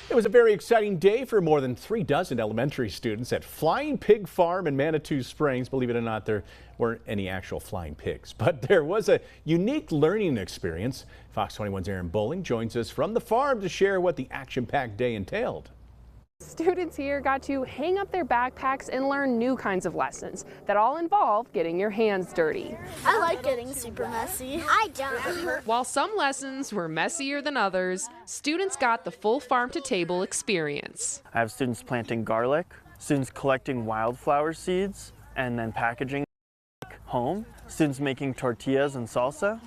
It was a very exciting day for more than 36 elementary students at Flying Pig Farm in Manitou Springs. Believe it or not, there weren't any actual flying pigs, but there was a unique learning experience. Fox 21's Aaron Bowling joins us from the farm to share what the action-packed day entailed. Students here got to hang up their backpacks and learn new kinds of lessons that all involve getting your hands dirty. I like getting super messy. I don't. While some lessons were messier than others, students got the full farm-to-table experience. I have students planting garlic, students collecting wildflower seeds and then packaging home, students making tortillas and salsa,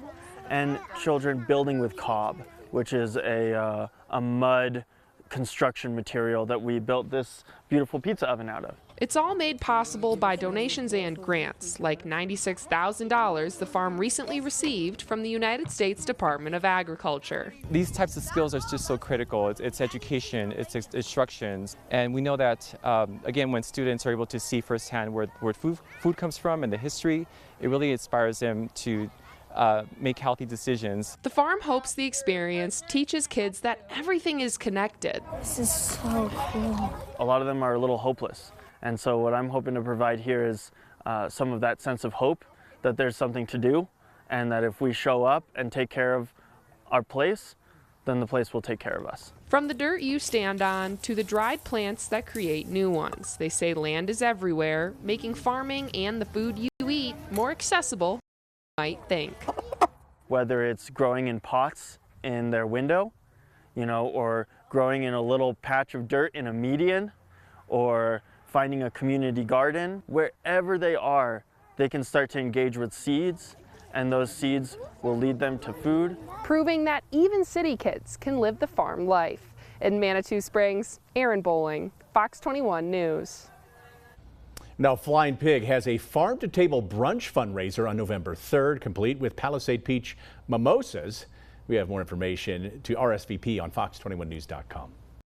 and children building with cob, which is a mud construction material that we built this beautiful pizza oven out of. It's all made possible by donations and grants, like $96,000 the farm recently received from the United States Department of Agriculture. These types of skills are just so critical. It's education, it's instructions, and we know that, again, when students are able to see firsthand where food comes from and the history, it really inspires them to make healthy decisions. The farm hopes the experience teaches kids that everything is connected. This is so cool. A lot of them are a little hopeless, and so what I'm hoping to provide here is some of that sense of hope that there's something to do, and that if we show up and take care of our place, then the place will take care of us. From the dirt you stand on to the dried plants that create new ones, they say land is everywhere, making farming and the food you eat more accessible than you might think. Whether it's growing in pots in their window, or growing in a little patch of dirt in a median, or finding a community garden, wherever they are, they can start to engage with seeds, and those seeds will lead them to food. Proving that even city kids can live the farm life. In Manitou Springs, Aaron Bowling, Fox 21 News. Now, Flying Pig has a farm-to-table brunch fundraiser on November 3rd, complete with Palisade Peach mimosas. We have more information to RSVP on fox21news.com.